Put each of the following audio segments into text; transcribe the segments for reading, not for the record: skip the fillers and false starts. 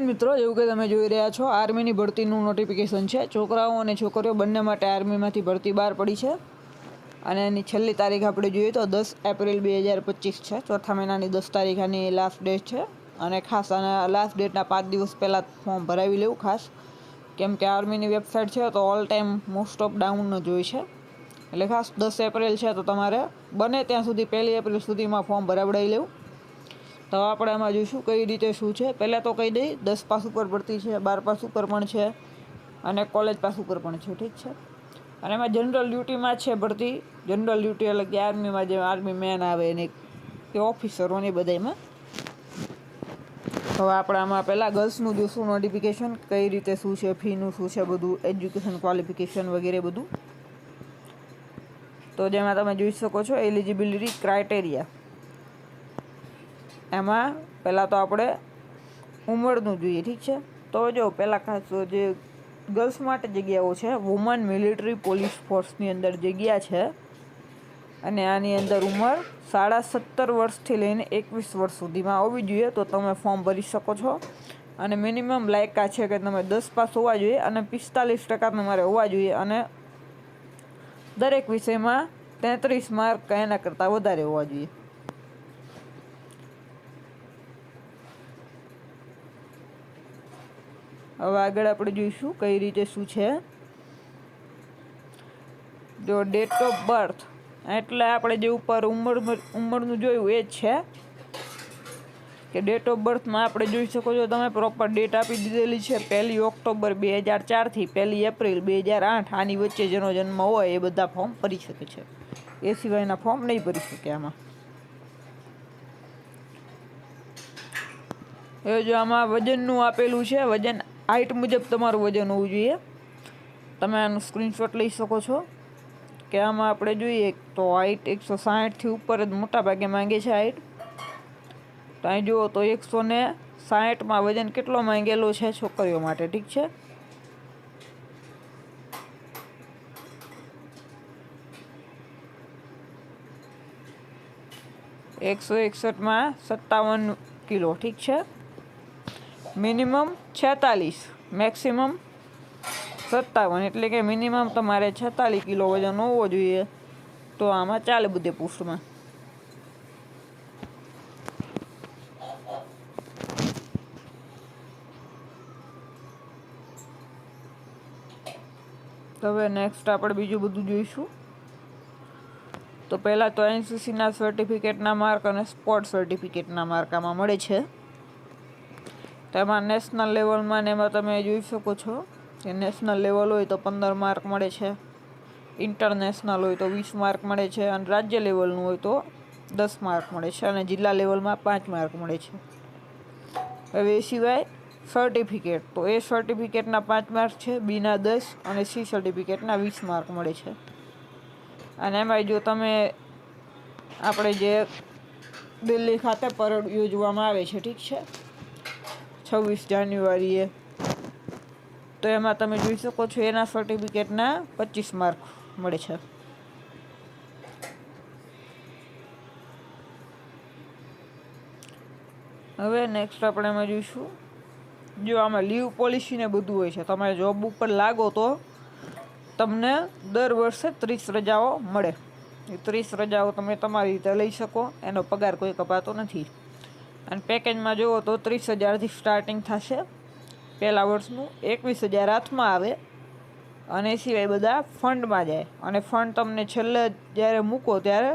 મિત્રો, જેવું કે તમે જોઈ રહ્યા છો, આર્મીની ભરતીનું નોટિફિકેશન છે. છોકરાઓ અને છોકરીઓ બંને માટે આર્મીમાંથી ભરતી બહાર પડી છે અને એની છેલ્લી તારીખ આપણે જોઈએ તો 10 એપ્રિલ 2025 છે. ચોથા મહિનાની 10 તારીખ આની લાસ્ટ ડેટ છે અને ખાસ આના લાસ્ટ ડેટના 5 દિવસ પહેલાં ફોર્મ ભરાવી લેવું ખાસ, કેમ કે આર્મીની વેબસાઇટ છે તો all time most of down જ હોય છે. એટલે ખાસ 10 એપ્રિલ છે તો તમારે બને ત્યાં સુધી 1 એપ્રિલ સુધીમાં ફોર્મ ભરાવડાવી લેવું. તો આપણે આમાં જોઈશું કઈ રીતે શું છે. પહેલાં તો કહી દઈ, 10 પાસ ઉપર ભરતી છે, 12 પાસ ઉપર પણ છે અને કોલેજ પાસ ઉપર પણ છે. ઠીક છે. અને એમાં જનરલ ડ્યુટીમાં છે ભરતી. જનરલ ડ્યુટી એટલે કે આર્મીમાં જે આર્મી મેન આવે એની કે ઓફિસરોની બધામાં. તો આપણે આમાં પહેલાં ગર્લ્સનું જોઈશું નોટિફિકેશન, કઈ રીતે શું છે, ફીનું શું છે, બધું એજ્યુકેશન ક્વોલિફિકેશન વગેરે બધું. તો જેમાં તમે જોઈ શકો છો એલિજિબિલિટી ક્રાઇટેરિયા. એમાં પહેલાં તો આપણે ઉંમરનું જોઈએ. ઠીક છે. તો જો પહેલાં ખાસ જે ગર્લ્સ માટે જગ્યાઓ છે, વુમન મિલિટરી પોલીસ ફોર્સની અંદર જગ્યા છે અને આની અંદર ઉંમર 17.5 વર્ષથી લઈને 21 વર્ષ સુધીમાં હોવી જોઈએ. તો તમે ફોર્મ ભરી શકો છો અને મિનિમમ લાયકા છે કે તમે 10 પાસ હોવા જોઈએ અને 45% તમારે હોવા જોઈએ અને દરેક વિષયમાં 33 માર્ક એના કરતાં વધારે હોવા જોઈએ. હવે આગળ આપણે જોઈશું કઈ રીતે શું છે. જો ડેટ ઓફ બર્થ એટલે આપણે જે ઉપર ઉંમરનું જોયું એ જ છે કે ડેટ ઓફ બર્થમાં આપણે જોઈ શકો છો તમે પ્રોપર ડેટ આપી દીધેલી છે. 1 ઓક્ટોબર 2004થી 1 એપ્રિલ 2008. આની વચ્ચે જેનો જન્મ હોય એ બધા ફોર્મ ભરી શકે છે. એ સિવાયના ફોર્મ નહીં ભરી શકે આમાં. એ જો આમાં વજનનું આપેલું છે, વજન હાઇટ મુજબ તમારું વજન હોવું જોઈએ. તમે આનું સ્ક્રીનશોટ લઈ શકો છો કે આમાં આપણે જોઈએ તો હાઇટ 160થી ઉપર જ મોટા ભાગે માંગે છે હાઇટ. તો અહીં જુઓ તો 160માં વજન કેટલો માંગેલો છે છોકરીઓ માટે. ઠીક છે. – 161માં 57 કિલો. ઠીક છે. મિનિમમ 46, મેક્સિમમ 57, એટલે કે મિનિમમ તમારે 46 કિલો વજન હોવો જોઈએ. તો આમાં ચાલે બધે પોસ્ટમાં. તો હવે નેક્સ્ટ આપણે બીજું બધું જોઈશું. તો પહેલાં તો NCCના સર્ટિફિકેટના માર્ક અને સ્પોર્ટ સર્ટિફિકેટના માર્ક આમાં મળે છે. તેમાં નેશનલ લેવલમાં ને એમાં તમે જોઈ શકો છો કે નેશનલ લેવલ હોય તો 15 માર્ક મળે છે, ઇન્ટરનેશનલ હોય તો 20 માર્ક મળે છે અને રાજ્ય લેવલનું હોય તો 10 માર્ક મળે છે અને જિલ્લા લેવલમાં 5 માર્ક મળે છે. હવે એ સિવાય સર્ટિફિકેટ, તો એ સર્ટિફિકેટના 5 માર્ક છે, બીના 10 અને સી સર્ટિફિકેટના 20 માર્ક મળે છે. અને એમાં જો તમે આપણે જે દિલ્હી ખાતે પરેડ યોજવામાં આવે છે, ઠીક છે, 26 જાન્યુઆરીએ, તો એમાં તમે જોઈ શકો છો એના સર્ટિફિકેટના 25 માર્ક મળે છે. હવે નેક્સ્ટ આપણે એમાં જોઈશું, જો આમાં લીવ પોલિસીને બધું હોય છે. તમે જોબ ઉપર લાગો તો તમને દર વર્ષે 30 રજાઓ મળે. એ 30 રજાઓ તમે તમારી રીતે લઈ શકો, એનો પગાર કોઈ કપાતો નથી. અને પેકેજમાં જુઓ તો 30,000થી સ્ટાર્ટિંગ થશે પહેલાં વર્ષનું, 21,000 હાથમાં આવે અને એ સિવાય બધા ફંડમાં જાય અને ફંડ તમને છેલ્લે જ્યારે મૂકો ત્યારે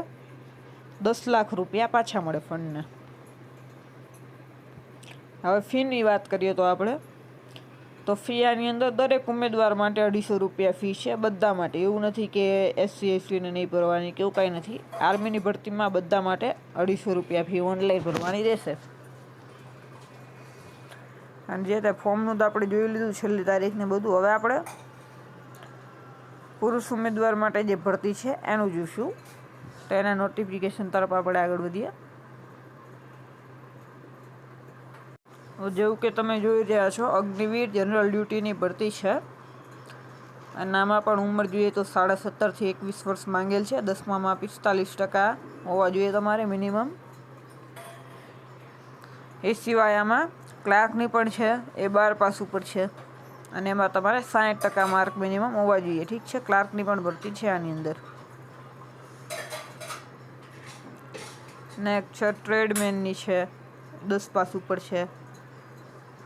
10 લાખ રૂપિયા પાછા મળે ફંડને. હવે ફીની વાત કરીએ તો આપણે, તો ફી આની અંદર દરેક ઉમેદવાર માટે 250 રૂપિયા ફી છે બધા માટે. એવું નથી કે SC STને નહીં ભરવાની કે એવું કાંઈ નથી. આર્મીની ભરતીમાં બધા માટે 250 રૂપિયા ફી ઓનલાઈન ભરવાની રહેશે. અને જે તે ફોર્મનું તો આપણે જોઈ લીધું, છેલ્લી તારીખને બધું. હવે આપણે પુરુષ ઉમેદવાર માટે જે ભરતી છે એનું જોઈશું. તો એના નોટિફિકેશન તરફ આપણે આગળ વધીએ. જેવું કે તમે જોઈ રહ્યા છો, અગ્નિવીર જનરલ ડ્યુટીની ભરતી છે અને આમાં પણ ઉંમર જોઈએ તો 17.5થી 21 વર્ષ માંગેલ છે. 10મામાં 45% હોવા જોઈએ તમારે મિનિમમ. એ સિવાય આમાં ક્લાર્કની પણ છે, એ 12 પાસ ઉપર છે અને એમાં તમારે 60% માર્ક મિનિમમ હોવા જોઈએ. ઠીક છે, ક્લાર્કની પણ ભરતી છે આની અંદર. નેક્સ્ટ છે ટ્રેડમેનની છે, 10 પાસ ઉપર છે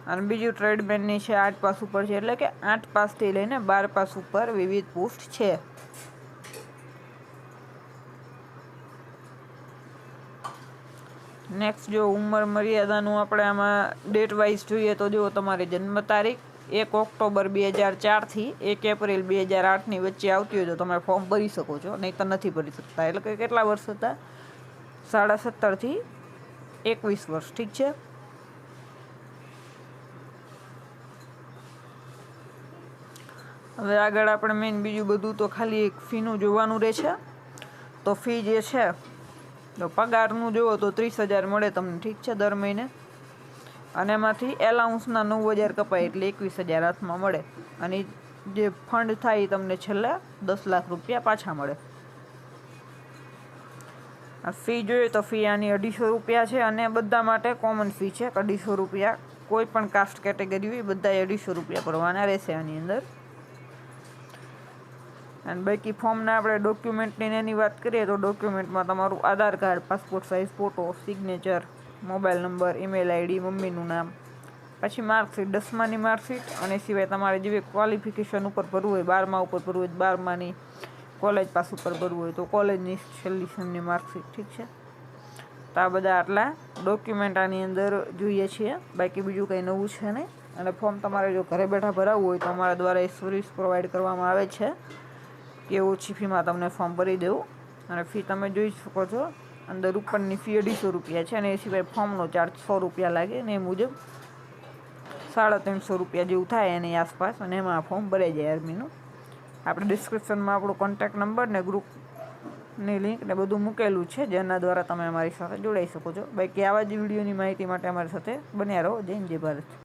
અને બીજું ટ્રેડમેનની છે 8 પાસ ઉપર છે. એટલે કે 8 પાસથી લઈને 12 પાસ ઉપર વિવિધ પોસ્ટ છે. નેક્સ્ટ જો ઉંમર મર્યાદાનું આપણે આમાં ડેટ વાઇઝ જોઈએ તો જો તમારી જન્મ તારીખ 1 ઓક્ટોબર 2004થી 1 એપ્રિલ 2008ની વચ્ચે આવતી હોય તો તમે ફોર્મ ભરી શકો છો, નહીં તો નથી ભરી શકતા. એટલે કે કેટલા વર્ષ હતા? 17.5 થી 21 વર્ષ. ઠીક છે. હવે આગળ આપણે મેઇન બીજું બધું તો ખાલી એક ફીનું જોવાનું રહે છે. તો ફી જે છે તો પગારનું જુઓ તો 30,000 મળે તમને. ઠીક છે, દર મહિને. અને એમાંથી એલાઉન્સના 9,000 કપાય એટલે 21,000 હાથમાં મળે. અને જે ફંડ થાય એ તમને છેલ્લા 10 લાખ રૂપિયા પાછા મળે. આ ફી જોઈએ તો ફી આની 250 રૂપિયા છે અને બધા માટે કોમન ફી છે 250 રૂપિયા. કોઈ પણ કાસ્ટ કેટેગરી હોય બધાએ 250 રૂપિયા ભરવાના રહેશે આની અંદર. અને બાકી ફોર્મના આપણે ડોક્યુમેન્ટની એની વાત કરીએ તો ડોક્યુમેન્ટમાં તમારું Aadhaar card, passport size photo, signature, mobile number, email ID, મમ્મીનું નામ, પછી માર્કશીટ, 10માની માર્કશીટ અને સિવાય તમારે જેવી ક્વોલિફિકેશન ઉપર ભરવું હોય, 12મા ઉપર ભરવું હોય 12માની, કોલેજ પાસ ઉપર ભરવું હોય તો કોલેજની છેલ્લી સેમની માર્કશીટ. ઠીક છે, તો આ બધા આટલા ડોક્યુમેન્ટ આની અંદર જોઈએ છીએ. બાકી બીજું કંઈ નવું છે નહીં. અને ફોર્મ તમારે જો ઘરે બેઠા ભરાવવું હોય તો અમારા દ્વારા એ સર્વિસ પ્રોવાઈડ કરવામાં આવે છે કે ઓછી ફીમાં તમને ફોર્મ ભરી દેવું. અને ફી તમે જોઈ શકો છો, અંદર ઉપરની ફી 250 રૂપિયા છે અને એ સિવાય ફોર્મનો ચાર્જ 100 રૂપિયા લાગે અને એ મુજબ 350 રૂપિયા જેવું થાય એની આસપાસ. અને એમાં આ ફોર્મ ભરાઈ જાય આર્મીનું. આપણે ડિસ્ક્રિપ્શનમાં આપણો કોન્ટેક્ટ નંબર ને ગ્રુપની લિંક ને બધું મૂકેલું છે, જેના દ્વારા તમે અમારી સાથે જોડાઈ શકો છો. બાકી આવા જ વિડીયોની માહિતી માટે અમારી સાથે બન્યા રહો. જય હિન્દ, જય ભારત.